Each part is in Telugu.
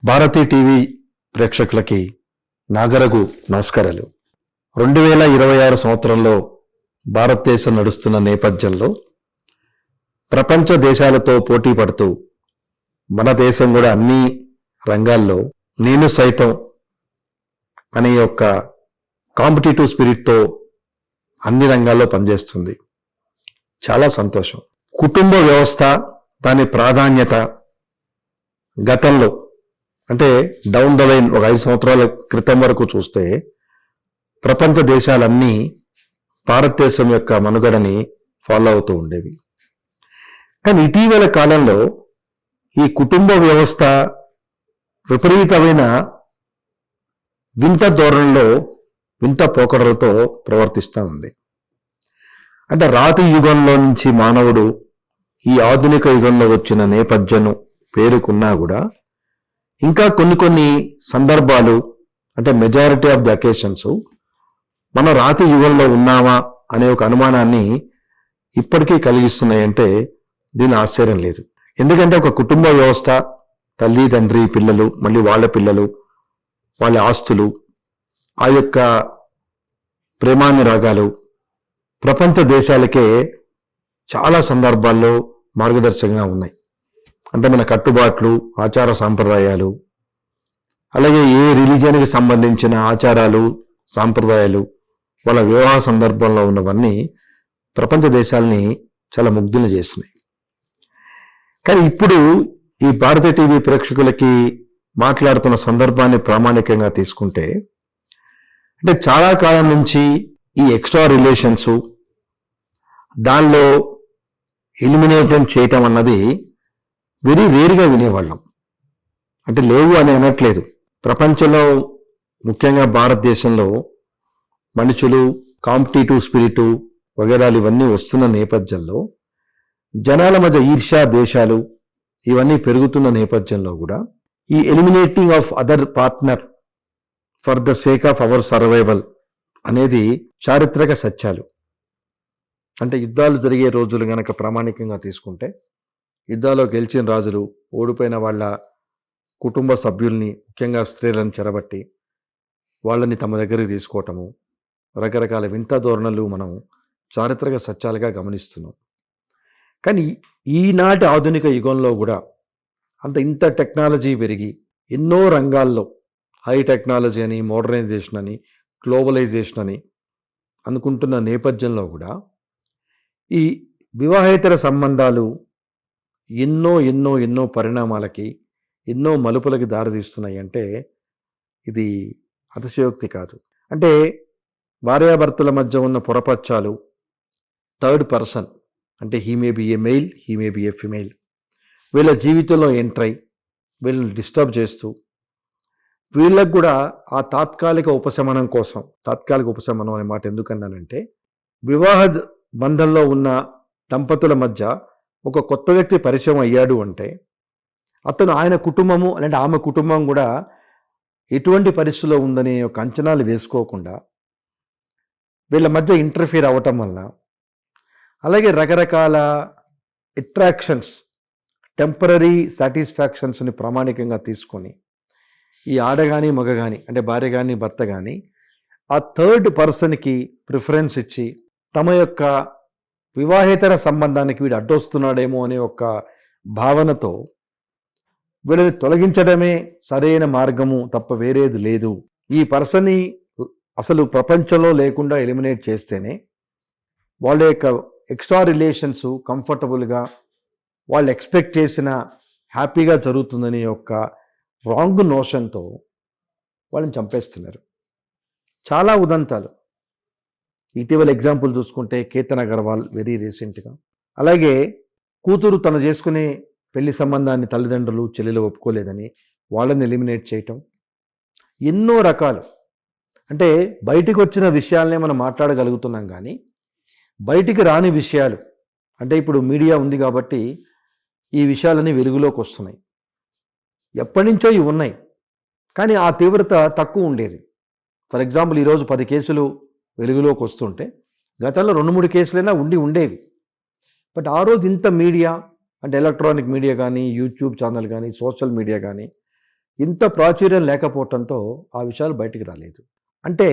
భారతీ టీవీ ప్రేక్షకులకి నాగరగు నమస్కారాలు. 2026 సంవత్సరంలో భారతదేశం నడుస్తున్న నేపథ్యంలో ప్రపంచ దేశాలతో పోటీ పడుతూ మన దేశం కూడా అన్ని రంగాల్లో నేను సైతం అనే యొక్క కాంపిటీటివ్ స్పిరిట్తో అన్ని రంగాల్లో పనిచేస్తుంది. చాలా సంతోషం. కుటుంబ వ్యవస్థ, దాని ప్రాధాన్యత గతంలో అంటే డౌన్ ద లైన్ ఒక 5 సంవత్సరాల క్రితం వరకు చూస్తే ప్రపంచ దేశాలన్నీ భారతదేశం యొక్క మనుగడని ఫాలో అవుతూ ఉండేవి. కానీ ఇటీవల కాలంలో ఈ కుటుంబ వ్యవస్థ విపరీతమైన వింత ధోరణిలో, వింత పోకడలతో ప్రవర్తిస్తూ ఉంది. అంటే రాతి యుగంలో నుంచి మానవుడు ఈ ఆధునిక యుగంలో వచ్చిన నేపథ్యం పేరుకున్నా కూడా ఇంకా కొన్ని సందర్భాలు, అంటే మెజారిటీ ఆఫ్ ది అకేషన్స్ మన రాతి యుగంలో ఉన్నామా అనే ఒక అనుమానాన్ని ఇప్పటికీ కలిగిస్తున్నాయంటే దీని ఆశ్చర్యం లేదు. ఎందుకంటే ఒక కుటుంబ వ్యవస్థ, తల్లి తండ్రి పిల్లలు, మళ్ళీ వాళ్ళ పిల్లలు, వాళ్ళ ఆస్తులు, ఆ యొక్క ప్రేమానురాగాలు ప్రపంచ దేశాలకే చాలా సందర్భాల్లో మార్గదర్శకంగా ఉన్నాయి. అంటే మన కట్టుబాట్లు, ఆచార సాంప్రదాయాలు, అలాగే ఏ రిలీజియన్కి సంబంధించిన ఆచారాలు సాంప్రదాయాలు, వాళ్ళ వివాహ సందర్భంలో ఉన్నవన్నీ ప్రపంచ దేశాలని చాలా ముగ్ధులు చేస్తున్నాయి. కానీ ఇప్పుడు ఈ భారతీయ టీవీ ప్రేక్షకులకి మాట్లాడుతున్న సందర్భాన్ని ప్రామాణికంగా తీసుకుంటే, అంటే చాలా కాలం నుంచి ఈ ఎక్స్ట్రా రిలేషన్స్ దానిలో ఎలిమినేట్ చేయటం అన్నది వెరీ రేర్గా వినేవాళ్ళం. అంటే లేవు అని అనట్లేదు. ప్రపంచంలో ముఖ్యంగా భారతదేశంలో మనుషులు కాంపిటీటివ్ స్పిరిటు వగేరాలు ఇవన్నీ వస్తున్న నేపథ్యంలో, జనాల మధ్య ఈర్ష్యా దేశాలు ఇవన్నీ పెరుగుతున్న నేపథ్యంలో కూడా ఈ eliminating of other partner for the sake of our survival అనేది చారిత్రక సత్యాలు. అంటే యుద్ధాలు జరిగే రోజులు గనక ప్రామాణికంగా తీసుకుంటే, యుద్ధాల్లో గెలిచిన రాజులు ఓడిపోయిన వాళ్ళ కుటుంబ సభ్యుల్ని, ముఖ్యంగా స్త్రీలను చెరబట్టి వాళ్ళని తమ దగ్గరికి తీసుకోవటము, రకరకాల వింత ధోరణులు మనం చారిత్రక సత్యాలుగా గమనిస్తున్నాం. కానీ ఈనాటి ఆధునిక యుగంలో కూడా ఇంత టెక్నాలజీ పెరిగి ఎన్నో రంగాల్లో హై టెక్నాలజీ అని, మోడర్నైజేషన్ అని, గ్లోబలైజేషన్ అని అనుకుంటున్న నేపథ్యంలో కూడా ఈ వివాహేతర సంబంధాలు ఎన్నో ఎన్నో ఎన్నో పరిణామాలకి, ఎన్నో మలుపులకి దారితీస్తున్నాయి. అంటే ఇది అతిశయోక్తి కాదు. అంటే భార్యాభర్తల మధ్య ఉన్న పొరపచ్చాలు, థర్డ్ పర్సన్, అంటే he may be A mail, he may be a female, వీళ్ళ జీవితంలో ఎంట్రై వీళ్ళని డిస్టర్బ్ చేస్తూ, వీళ్ళకు కూడా ఆ తాత్కాలిక ఉపశమనం కోసం, తాత్కాలిక ఉపశమనం అనే మాట ఎందుకన్నానంటే, వివాహ బంధంలో ఉన్న దంపతుల మధ్య ఒక కొత్త వ్యక్తి పరిచయం అయ్యాడు అంటే అతను ఆయన కుటుంబము అంటే ఆమె కుటుంబం కూడా ఎటువంటి పరిస్థితిలో ఉందనే ఒక అంచనాలు వేసుకోకుండా వీళ్ళ మధ్య ఇంటర్ఫియర్ అవ్వటం వల్ల, అలాగే రకరకాల అట్రాక్షన్స్, టెంపరరీ సాటిస్ఫాక్షన్స్ని ప్రామాణికంగా తీసుకొని ఈ ఆడ కానీ మగ కానీ, అంటే భార్య కానీ భర్త కానీ ఆ థర్డ్ పర్సన్కి ప్రిఫరెన్స్ ఇచ్చి తమ యొక్క వివాహేతర సంబంధానికి వీడు అడ్డొస్తున్నాడేమో అనే ఒక భావనతో వీళ్ళని తొలగించడమే సరైన మార్గము తప్ప వేరేది లేదు. ఈ పర్సన్ని అసలు ప్రపంచంలో లేకుండా ఎలిమినేట్ చేస్తేనే వాళ్ళ యొక్క ఎక్స్ట్రా రిలేషన్స్ కంఫర్టబుల్గా, వాళ్ళు ఎక్స్పెక్ట్ చేసిన హ్యాపీగా జరుగుతుందనే యొక్క రాంగ్ నోషన్తో వాళ్ళని చంపేస్తున్నారు. చాలా ఉదంతాలు. ఇటీవల ఎగ్జాంపుల్ చూసుకుంటే కేతన్ అగర్వాల్ వెరీ రీసెంట్గా, అలాగే కూతురు తను చేసుకునే పెళ్లి సంబంధాన్ని తల్లిదండ్రులు చెల్లెలు ఒప్పుకోలేదని వాళ్ళని ఎలిమినేట్ చేయటం, ఎన్నో రకాలు. అంటే బయటికి వచ్చిన విషయాలనే మనం మాట్లాడగలుగుతున్నాం, కానీ బయటికి రాని విషయాలు, అంటే ఇప్పుడు మీడియా ఉంది కాబట్టి ఈ విషయాలన్నీ వెలుగులోకి వస్తున్నాయి. ఎప్పటి నుంచో ఇవి ఉన్నాయి, కానీ ఆ తీవ్రత తక్కువ ఉండేది. ఫర్ ఎగ్జాంపుల్ ఈరోజు 10 కేసులు వెలుగులోకి వస్తుంటే గతంలో 2-3 కేసులైనా ఉండేవి. బట్ ఆ రోజు ఇంత మీడియా, అంటే ఎలక్ట్రానిక్ మీడియా కానీ, యూట్యూబ్ ఛానల్ కానీ, సోషల్ మీడియా కానీ ఇంత ప్రాచుర్యం లేకపోవటంతో ఆ విషయాలు బయటికి రాలేదు. అంటే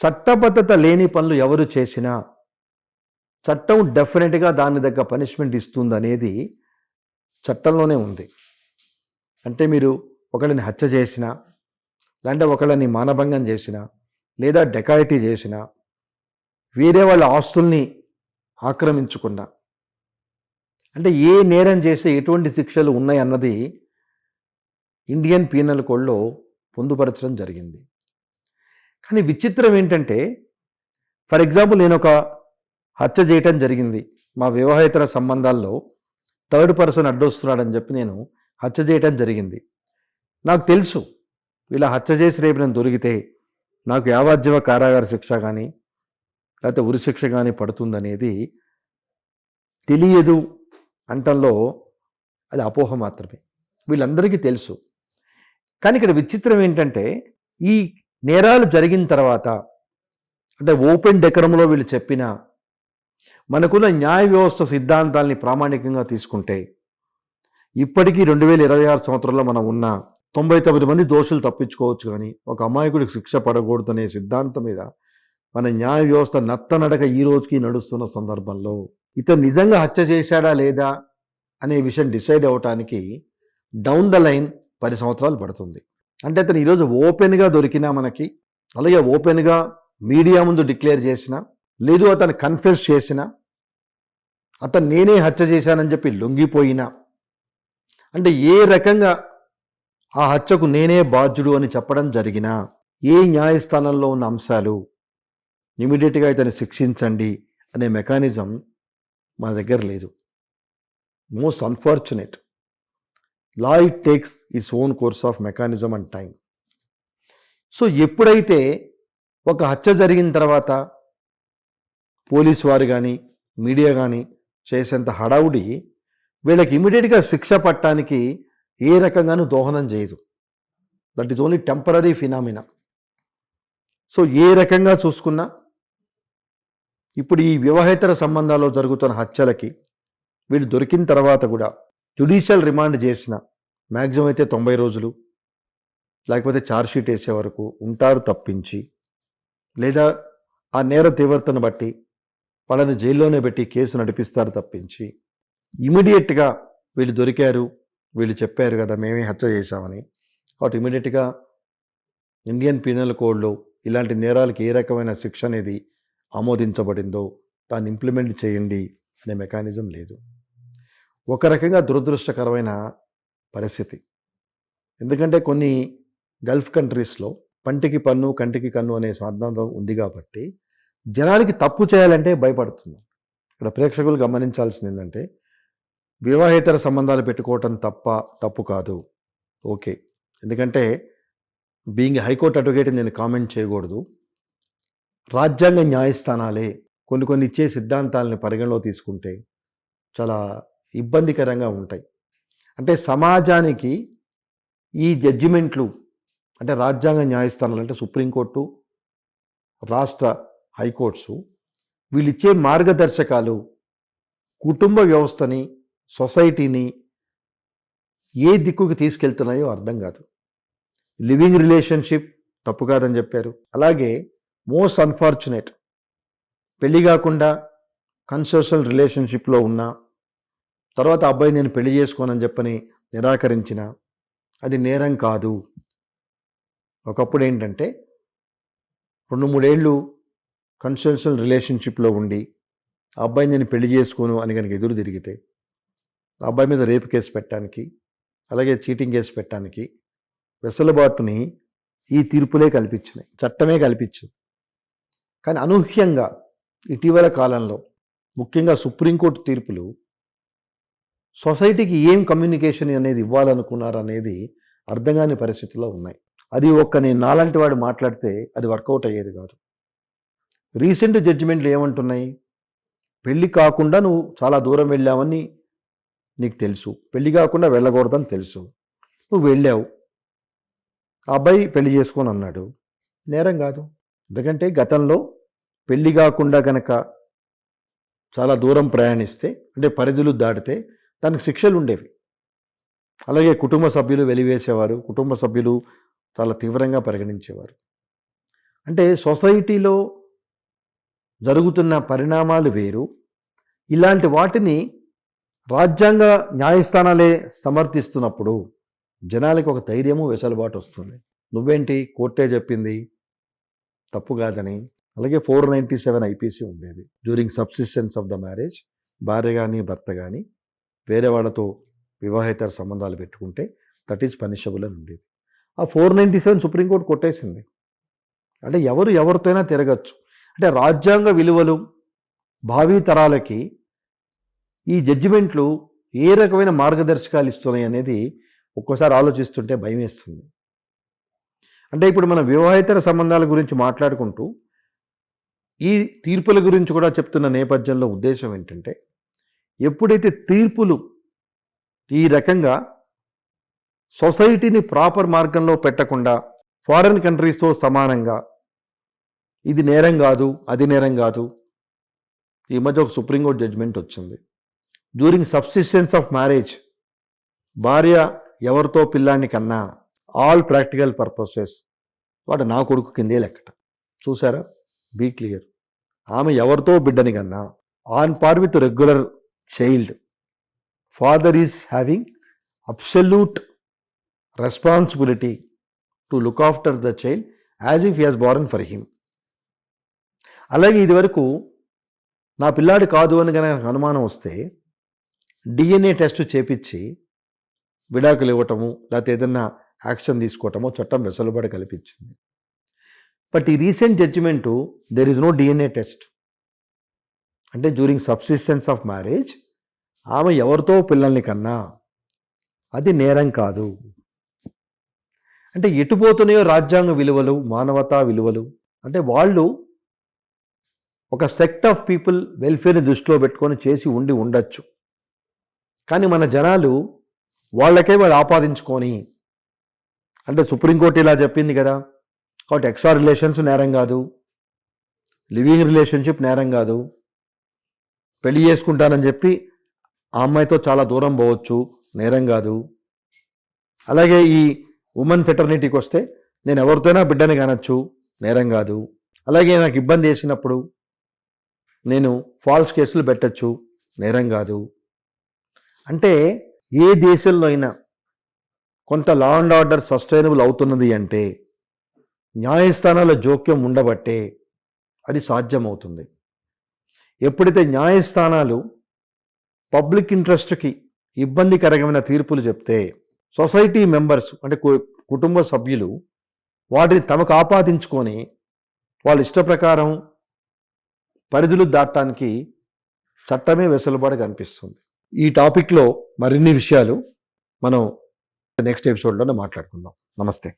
చట్టబద్ధత లేని పనులు ఎవరు చేసినా చట్టం డెఫినెట్గా దాని దగ్గర పనిష్మెంట్ ఇస్తుందనేది చట్టంలోనే ఉంది. అంటే మీరు ఒకళ్ళని హత్య చేసినా, లేదంటే ఒకళ్ళని మానభంగం చేసినా, లేదా డెకాయిటీ చేసినా, వేరే వాళ్ళ ఆస్తుల్ని ఆక్రమించుకున్నా, అంటే ఏ నేరం చేస్తే ఎటువంటి శిక్షలు ఉన్నాయన్నది ఇండియన్ పీనల్ కోడ్లో పొందుపరచడం జరిగింది. కానీ విచిత్రం ఏంటంటే, ఫర్ ఎగ్జాంపుల్ నేను ఒక హత్య చేయటం జరిగింది, మా వివాహేతర సంబంధాల్లో థర్డ్ పర్సన్ అడ్డొస్తున్నాడని చెప్పి నేను హత్య చేయటం జరిగింది. నాకు తెలుసు ఇలా హత్య చేసి రేపు నేను దొరికితే నాకు యావజ్జీవ కారాగార శిక్ష కానీ లేకపోతే ఉరిశిక్ష కానీ పడుతుందనేది తెలియదు అంటంలో అది అపోహ మాత్రమే. వీళ్ళందరికీ తెలుసు. కానీ ఇక్కడ విచిత్రం ఏంటంటే, ఈ నేరాలు జరిగిన తర్వాత అంటే ఓపెన్ డెకరంలో వీళ్ళు చెప్పిన మనకున్న న్యాయ వ్యవస్థ సిద్ధాంతాల్ని ప్రామాణికంగా తీసుకుంటే ఇప్పటికీ 2026 సంవత్సరంలో మనం ఉన్న 99 మంది దోషులు తప్పించుకోవచ్చు, కానీ ఒక అమాయకుడికి శిక్ష పడకూడదనే సిద్ధాంతం మీద మన న్యాయ వ్యవస్థ నత్తనడక ఈ రోజుకి నడుస్తున్న సందర్భంలో ఇతను నిజంగా హత్య చేశాడా లేదా అనే విషయం డిసైడ్ అవ్వటానికి డౌన్ ద లైన్ 10 సంవత్సరాలు పడుతుంది. అంటే అతను ఈరోజు ఓపెన్గా దొరికినా మనకి, అలాగే ఓపెన్గా మీడియా ముందు డిక్లేర్ చేసినా, లేదు అతను కన్ఫెస్ చేసినా, అతను నేనే హత్య చేశానని చెప్పి లొంగిపోయినా, అంటే ఏ రకంగా ఆ హత్యకు నేనే బాధ్యుడు అని చెప్పడం జరిగినా, ఏ న్యాయస్థానంలో ఉన్న అంశాలు ఇమీడియట్గా ఇతను శిక్షించండి అనే మెకానిజం మన దగ్గర లేదు. Most unfortunate. Law it takes its own course of mechanism and time. So ఎప్పుడైతే ఒక హత్య జరిగిన తర్వాత పోలీసు వారు కానీ మీడియా కానీ చేసేంత హడావుడి వీళ్ళకి ఇమీడియట్గా శిక్ష పట్టడానికి ఏ రకంగానూ దోహదం చేయదు. That is only temporary phenomena. So ఏ రకంగా చూసుకున్నా ఇప్పుడు ఈ వివాహేతర సంబంధాల్లో జరుగుతున్న హత్యలకి వీళ్ళు దొరికిన తర్వాత కూడా జ్యుడిషియల్ రిమాండ్ చేసిన మ్యాక్సిమం అయితే 90 రోజులు, లేకపోతే ఛార్జ్షీట్ వేసే వరకు ఉంటారు తప్పించి, లేదా ఆ నేర తీవ్రతను బట్టి వాళ్ళని జైల్లోనే పెట్టి కేసు నడిపిస్తారు తప్పించి, ఇమీడియట్గా వీళ్ళు దొరికారు, వీళ్ళు చెప్పారు కదా మేమే హత్య చేశామని, కాబట్టి ఇమీడియట్గా ఇండియన్ పీనల్ కోడ్లో ఇలాంటి నేరాలకు ఏ రకమైన శిక్ష అనేది ఆమోదించబడిందో దాన్ని ఇంప్లిమెంట్ చేయండి అనే మెకానిజం లేదు. ఒక రకంగా దురదృష్టకరమైన పరిస్థితి. ఎందుకంటే కొన్ని గల్ఫ్ కంట్రీస్లో పంటికి పన్ను కంటికి కన్ను అనే సిద్ధాంతం ఉంది కాబట్టి జనాలకి తప్పు చేయాలంటే భయపడుతుంది. ఇక్కడ ప్రేక్షకులు గమనించాల్సింది ఏంటంటే, వివాహేతర సంబంధాలు పెట్టుకోవటం తప్పు కాదు, ఓకే. ఎందుకంటే బీయింగ్ హైకోర్టు అడ్వకేట్ నేను కామెంట్ చేయకూడదు. రాజ్యాంగ న్యాయస్థానాలే కొన్ని ఇచ్చే సిద్ధాంతాలని పరిగణలో తీసుకుంటే చాలా ఇబ్బందికరంగా ఉంటాయి. అంటే సమాజానికి ఈ జడ్జిమెంట్లు అంటే రాజ్యాంగ న్యాయస్థానాలు అంటే సుప్రీంకోర్టు, రాష్ట్ర హైకోర్ట్సు వీళ్ళు ఇచ్చే మార్గదర్శకాలు కుటుంబ వ్యవస్థని, సొసైటీని ఏ దిక్కుకి తీసుకెళ్తున్నాయో అర్థం కాదు. లివింగ్ రిలేషన్షిప్ తప్పు కాదని చెప్పారు. అలాగే మోస్ట్ అన్ఫార్చునేట్, పెళ్లి కాకుండా కన్సెషనల్ రిలేషన్షిప్లో ఉన్న తర్వాత అబ్బాయి నేను పెళ్లి చేసుకోనని చెప్పని నిరాకరించిన అది నేరం కాదు. ఒకప్పుడు ఏంటంటే 2-3 ఏళ్ళు కన్సెషనల్ రిలేషన్షిప్లో ఉండి ఆ అబ్బాయి నేను పెళ్లి చేసుకోను అని కనుక ఎదురు తిరిగితే ఆ అబ్బాయి మీద రేపు కేసు పెట్టడానికి, అలాగే చీటింగ్ కేసు పెట్టడానికి వెసులుబాటుని ఈ తీర్పులే కల్పించినాయి, చట్టమే కల్పించింది. కానీ అనూహ్యంగా ఇటీవల కాలంలో ముఖ్యంగా సుప్రీంకోర్టు తీర్పులు సొసైటీకి ఏం కమ్యూనికేషన్ అనేది ఇవ్వాలనుకున్నారు అనేది అర్థం కాని పరిస్థితుల్లో ఉన్నాయి. అది నేను నాలాంటి వాడు మాట్లాడితే అది వర్కౌట్ అయ్యేది కాదు. రీసెంట్ జడ్జిమెంట్లు ఏమంటున్నాయి? పెళ్ళి కాకుండా నువ్వు చాలా దూరం వెళ్ళావని నీకు తెలుసు, పెళ్ళి కాకుండా వెళ్ళకూడదని తెలుసు, నువ్వు వెళ్ళావు, ఆ అబ్బాయి పెళ్లి చేసుకొని అన్నాడు, నేరం కాదు. ఎందుకంటే గతంలో పెళ్లి కాకుండా కనుక చాలా దూరం ప్రయాణిస్తే అంటే పరిధులు దాటితే దానికి శిక్షలు ఉండేవి. అలాగే కుటుంబ సభ్యులు వెలివేసేవారు, కుటుంబ సభ్యులు చాలా తీవ్రంగా పరిగణించేవారు. అంటే సొసైటీలో జరుగుతున్న పరిణామాలు వేరు. ఇలాంటి వాటిని రాజ్యాంగ న్యాయస్థానాలే సమర్థిస్తున్నప్పుడు జనాలకి ఒక ధైర్యము వెసులుబాటు వస్తుంది. నువ్వేంటి కోర్టే చెప్పింది తప్పు కాదని. అలాగే 497 ఐపీసీ ఉండేది. During subsistence of the marriage భార్య కానీ భర్త కానీ వేరే వాళ్ళతో వివాహేతర సంబంధాలు పెట్టుకుంటే దట్ ఈజ్ పనిషబుల్ అని ఉండేది. ఆ 497 సుప్రీంకోర్టు కొట్టేసింది. అంటే ఎవరితోనైనా తిరగచ్చు. అంటే రాజ్యాంగ విలువలు భావి తరాలకి ఈ జడ్జిమెంట్లు ఏ రకమైన మార్గదర్శకాలు ఇస్తున్నాయి అనేది ఒక్కోసారి ఆలోచిస్తుంటే భయం వేస్తుంది. అంటే ఇప్పుడు మనం వివాహేతర సంబంధాల గురించి మాట్లాడుకుంటూ ఈ తీర్పుల గురించి కూడా చెప్తున్న నేపథ్యంలో ఉద్దేశం ఏంటంటే, ఎప్పుడైతే తీర్పులు ఈ రకంగా సొసైటీని ప్రాపర్ మార్గంలో పెట్టకుండా ఫారిన్ కంట్రీస్తో సమానంగా ఇది నేరం కాదు, అది నేరం కాదు. ఈ మధ్య ఒక సుప్రీంకోర్టు జడ్జిమెంట్ వచ్చింది. డ్యూరింగ్ సబ్సిస్టెన్స్ ఆఫ్ మ్యారేజ్ భార్య ఎవరితో పిల్లాన్ని కన్నా ఆల్ ప్రాక్టికల్ పర్పసెస్ వాడు నా కొడుకు కిందే లెక్కట. చూసారా? Be clear. ఆమె ఎవరితో బిడ్డని కన్నా on par with regular child father is having absolute responsibility to look after the child as if he has born for him. అలాగే ఇదివరకు నా పిల్లాడు కాదు అని కనుక అనుమానం వస్తే డిఎన్ఏ టెస్ట్ చేపించి విడాకులు ఇవ్వటము లేకపోతే ఏదన్నా యాక్షన్ తీసుకోవటమో చట్టం వెసులుబాటు కల్పించింది. బట్ ఈ recent judgement there is no DNA test. అంటే డ్యూరింగ్ సబ్సిస్టెన్స్ ఆఫ్ మ్యారేజ్ ఆమె ఎవరితో పిల్లల్ని కన్నా అది నేరం కాదు. అంటే ఎటుపోతున్నాయో రాజ్యాంగ విలువలు, మానవతా విలువలు. అంటే వాళ్ళు ఒక సెక్ట్ ఆఫ్ పీపుల్ వెల్ఫేర్ని దృష్టిలో పెట్టుకొని చేసి ఉండొచ్చు. కానీ మన జనాలు వాళ్ళకే వాళ్ళు ఆపాదించుకొని, అంటే సుప్రీంకోర్టు ఇలా చెప్పింది కదా కాబట్టి ఎక్స్ట్రా రిలేషన్స్ నేరం కాదు, లివింగ్ రిలేషన్షిప్ నేరం కాదు, పెళ్లి చేసుకుంటానని చెప్పి ఆ అమ్మాయితో చాలా దూరం పోవచ్చు, నేరం కాదు. అలాగే ఈ ఉమెన్ ఫెటర్నిటీకి వస్తే నేను ఎవరితోనైనా బిడ్డని కానొచ్చు, నేరం కాదు. అలాగే నాకు ఇబ్బంది చేసినప్పుడు నేను ఫాల్స్ కేసులు పెట్టచ్చు, నేరం కాదు. అంటే ఏ దేశంలో అయినా కొంత లా అండ్ ఆర్డర్ సస్టైనబుల్ అవుతున్నది అంటే న్యాయస్థానాల జోక్యం ఉండబట్టే అది సాధ్యమవుతుంది. ఎప్పుడైతే న్యాయస్థానాలు పబ్లిక్ ఇంట్రెస్ట్కి ఇబ్బందికరమైన తీర్పులు చెప్తే సొసైటీ మెంబర్స్ అంటే కుటుంబ సభ్యులు వాటిని తమకు ఆపాదించుకొని వాళ్ళ ఇష్ట ప్రకారం పరిధులు దాటడానికి చట్టమే వెసులుబాటు కనిపిస్తుంది. ఈ టాపిక్లో మరిన్ని విషయాలు మనం నెక్స్ట్ ఎపిసోడ్లోనే మాట్లాడుకుందాం. నమస్తే.